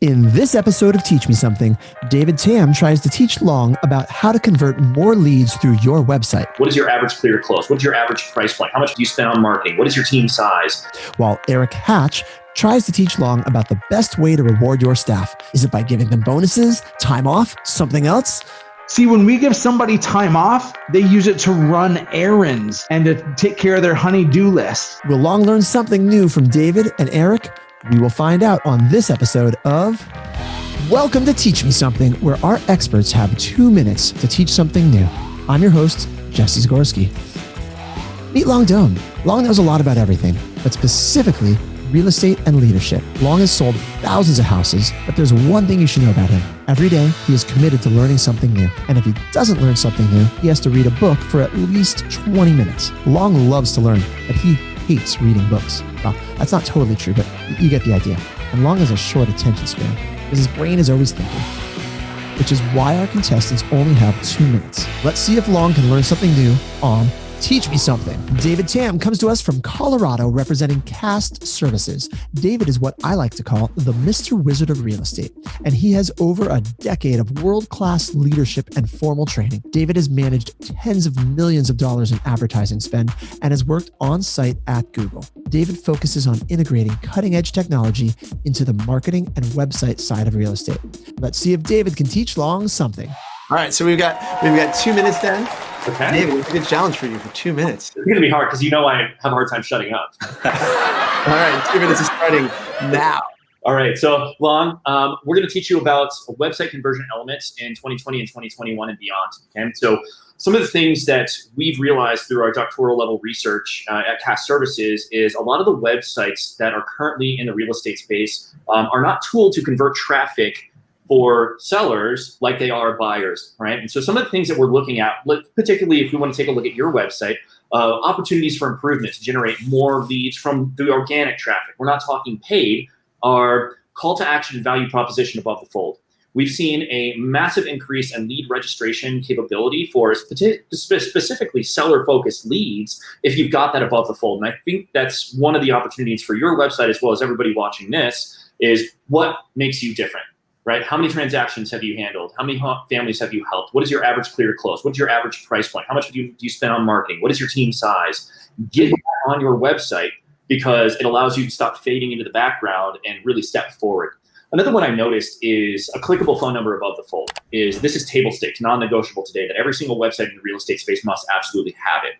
In this episode of Teach Me Something, David Tam tries to teach Long about how to convert more leads through your website. What is your average clear to close? What is your average price point? How much do you spend on marketing? What is your team size? While Eric Hatch tries to teach Long about the best way to reward your staff. Is it by giving them bonuses, time off, something else? See, when we give somebody time off, they use it to run errands and to take care of their honey-do list. Will Long learn something new from David and Eric? We will find out on this episode of Welcome to Teach Me Something, where our experts have 2 minutes to teach something new. I'm your host, Jesse Zgorski. Meet Long Doan. Long knows a lot about everything, but specifically real estate and leadership. Long has sold thousands of houses, but there's one thing you should know about him. Every day, he is committed to learning something new. And if he doesn't learn something new, he has to read a book for at least 20 minutes. Long loves to learn, but he hates reading books. Well, that's not totally true, but you get the idea. And Long has a short attention span, because his brain is always thinking, which is why our contestants only have 2 minutes. Let's see if Long can learn something new on Teach Me Something. David Tam comes to us from Colorado representing Cast Services. David is what I like to call the Mr. Wizard of real estate, and he has over a decade of world-class leadership and formal training. David has managed tens of millions of dollars in advertising spend and has worked on-site at Google. David focuses on integrating cutting-edge technology into the marketing and website side of real estate. Let's see if David can teach Long something. All right, so we've got 2 minutes then. Okay. David, it's a good challenge for you for 2 minutes. It's going to be hard because you know I have a hard time shutting up. All right, 2 minutes is starting now. All right, so Long, we're going to teach you about website conversion elements in 2020 and 2021 and beyond. Okay, so some of the things that we've realized through our doctoral level research at Cast Services is a lot of the websites that are currently in the real estate space are not tooled to convert traffic for sellers like they are buyers, right? And so some of the things that we're looking at, particularly if we want to take a look at your website, opportunities for improvement to generate more leads from the organic traffic. We're not talking paid, our call to action and value proposition above the fold. We've seen a massive increase in lead registration capability for specifically seller-focused leads if you've got that above the fold. And I think that's one of the opportunities for your website as well as everybody watching this is what makes you different. Right? How many transactions have you handled? How many families have you helped? What is your average clear to close? What's your average price point? How much do you spend on marketing? What is your team size? Get that on your website because it allows you to stop fading into the background and really step forward. Another one I noticed is a clickable phone number above the fold. This is table stakes, non-negotiable today, that every single website in the real estate space must absolutely have it.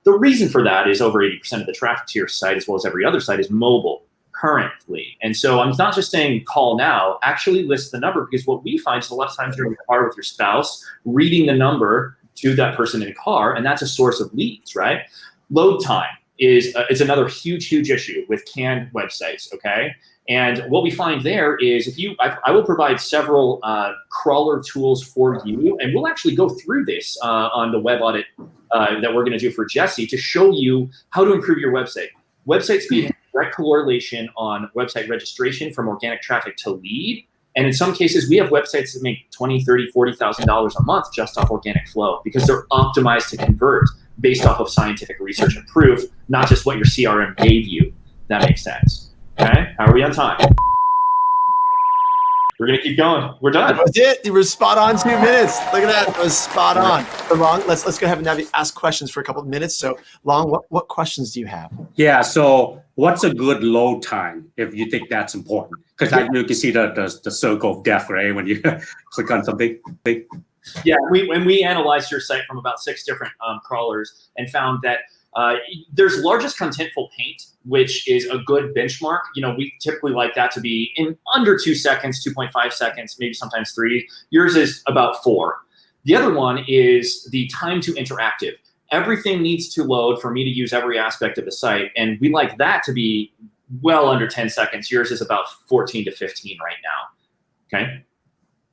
The reason for that is over 80% of the traffic to your site, as well as every other site, is mobile currently. And so I'm not just saying call now, actually list the number, because what we find is a lot of times you're in the car with your spouse, reading the number to that person in the car, and that's a source of leads, right? Load time is another huge issue with canned websites, okay? And what we find there is I will provide several crawler tools for you, and we'll actually go through this on the web audit that we're gonna do for Jesse to show you how to improve your website. Website speed, direct correlation on website registration from organic traffic to lead. And in some cases, we have websites that make $20,000, $30,000, $40,000 a month just off organic flow because they're optimized to convert based off of scientific research and proof, not just what your CRM gave you. That makes sense. Okay, how are we on time? We're going to keep going. We're done. That was it. You were spot on 2 minutes. Look at that. It was spot on. So Long, let's go ahead and now ask questions for a couple of minutes. So Long, what questions do you have? Yeah. So what's a good load time if you think that's important? Because you can see the circle of death, right? When you click on something. Yeah. We analyzed your site from about 6 different crawlers and found that there's largest contentful paint, which is a good benchmark. You know, we typically like that to be in under 2 seconds, 2.5 seconds, maybe sometimes 3. Yours is about 4. The other one is the time to interactive. Everything needs to load for me to use every aspect of the site. And we like that to be well under 10 seconds. Yours is about 14 to 15 right now. Okay.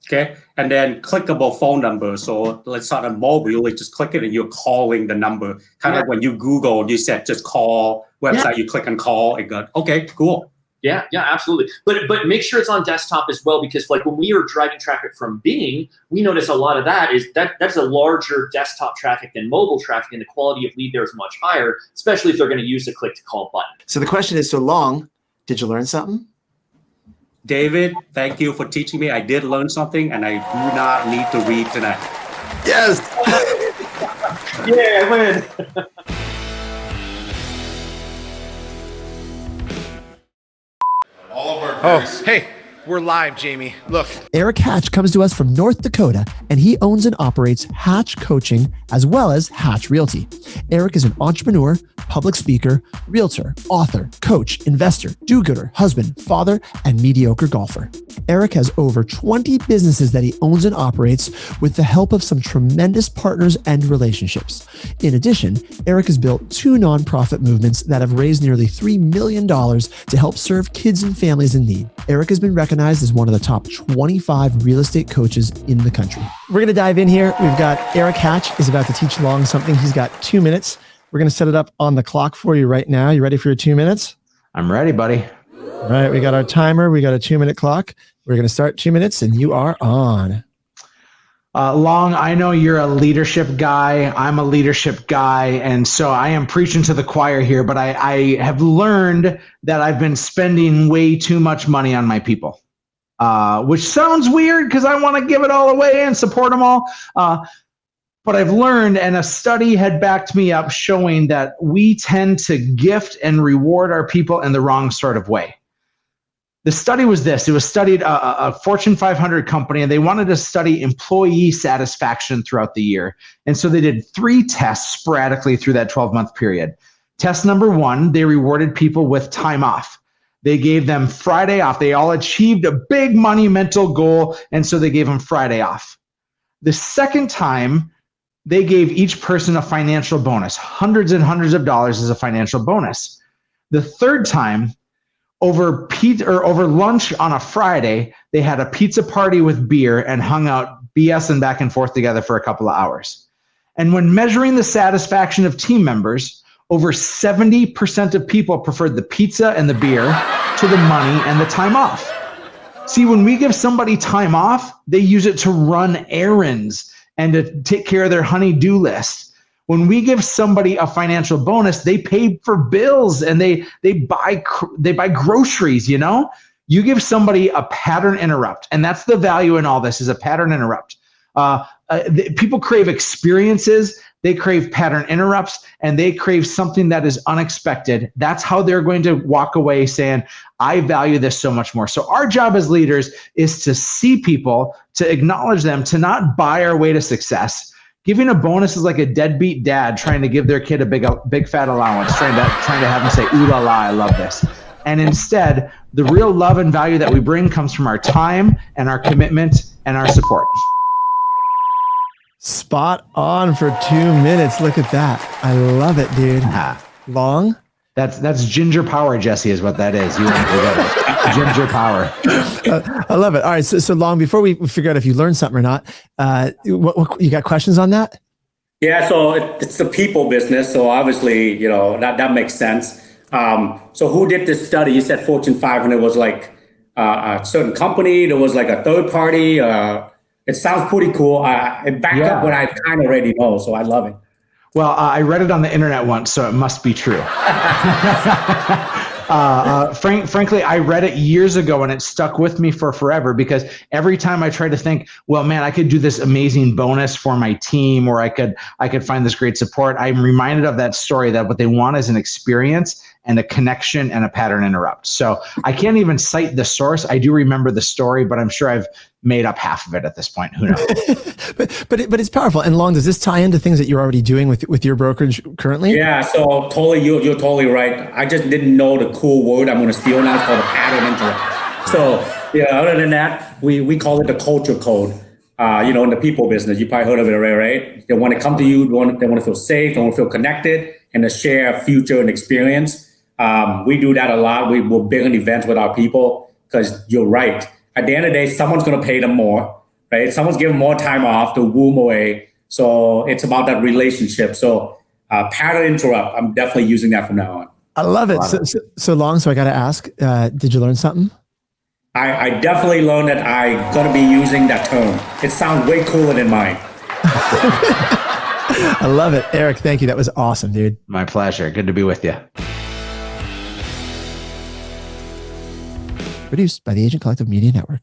Okay, and then clickable phone number. So let's start on mobile. You just click it and you're calling the number. Kind of like when you Google, you said just call website. You click on call and go, okay, cool. Yeah, absolutely. But make sure it's on desktop as well, because like when we are driving traffic from Bing, we notice a lot of that's a larger desktop traffic than mobile traffic, and the quality of lead there is much higher, especially if they're going to use the click to call button. So the question is, so Long, did you learn something? David, thank you for teaching me. I did learn something, and I do not need to read tonight. Yes. Yeah, I win. Hey, we're live, Jamie. Look. Eric Hatch comes to us from North Dakota, and he owns and operates Hatch Coaching as well as Hatch Realty. Eric is an entrepreneur, public speaker, realtor, author, coach, investor, do-gooder, husband, father, and mediocre golfer. Eric has over 20 businesses that he owns and operates with the help of some tremendous partners and relationships. In addition, Eric has built 2 nonprofit movements that have raised nearly $3 million to help serve kids and families in need. Eric has been recognized as one of the top 25 real estate coaches in the country. We're going to dive in here. We've got Eric Hatch is about to teach Long something. He's got 2 minutes. We're going to set it up on the clock for you right now. You ready for your 2 minutes? I'm ready, buddy. All right. We got our timer. We got a 2-minute clock. We're going to start 2 minutes and you are on. Long, I know you're a leadership guy. I'm a leadership guy. And so I am preaching to the choir here, but I have learned that I've been spending way too much money on my people, which sounds weird because I want to give it all away and support them all. But I've learned, and a study had backed me up, showing that we tend to gift and reward our people in the wrong sort of way. The study was this. It was studied a Fortune 500 company, and they wanted to study employee satisfaction throughout the year. And so they did 3 tests sporadically through that 12-month period. Test number 1, they rewarded people with time off. They gave them Friday off. They all achieved a big monumental goal, and so they gave them Friday off. The second time, they gave each person a financial bonus, hundreds and hundreds of dollars as a financial bonus. The third time, over lunch on a Friday, they had a pizza party with beer and hung out BSing back and forth together for a couple of hours. And when measuring the satisfaction of team members, over 70% of people preferred the pizza and the beer to the money and the time off. See, when we give somebody time off, they use it to run errands and to take care of their honey-do list. When we give somebody a financial bonus, they pay for bills and they buy groceries, you know? You give somebody a pattern interrupt, and that's the value in all this, is a pattern interrupt. People crave experiences, they crave pattern interrupts, and they crave something that is unexpected. That's how they're going to walk away saying, I value this so much more. So our job as leaders is to see people, to acknowledge them, to not buy our way to success. Giving a bonus is like a deadbeat dad trying to give their kid a big fat allowance, trying to have them say, ooh la la, I love this. And instead, the real love and value that we bring comes from our time and our commitment and our support. Spot on for 2 minutes. Look at that. I love it, dude. Long? That's ginger power, Jesse, is what that is. You want to forget it. Ginger power. I love it. All right. So Long, before we figure out if you learned something or not, what you got questions on that? Yeah, so it's the people business. So obviously, you know, that makes sense. So who did this study? You said Fortune 500 was like a certain company. There was like a third party. It sounds pretty cool. It backed up what I kind of already know. So I love it. Well, I read it on the internet once, so it must be true. Frankly, I read it years ago and it stuck with me for forever, because every time I try to think, well, man, I could do this amazing bonus for my team, or I could find this great support, I'm reminded of that story, that what they want is an experience and a connection and a pattern interrupt. So I can't even cite the source. I do remember the story, but I'm sure I've made up half of it at this point. Who knows? but it's powerful. And Long, does this tie into things that you're already doing with your brokerage currently? Yeah, so totally, you're totally right. I just didn't know the cool word I'm going to steal now. It's called a pattern interrupt. So yeah, other than that, we call it the culture code. In the people business, you probably heard of it already, right? They want to come to you, they want to feel safe, they want to feel connected, and to share a future and experience. We do that a lot. We're big on events with our people, because you're right. At the end of the day, someone's going to pay them more, right? Someone's giving more time off to woo them away. So it's about that relationship. So pattern interrupt, I'm definitely using that from now on. I love it. So Long, so I got to ask, did you learn something? I definitely learned that I'm going to be using that term. It sounds way cooler than mine. I love it. Eric, thank you. That was awesome, dude. My pleasure. Good to be with you. Produced by the Agent Collective Media Network.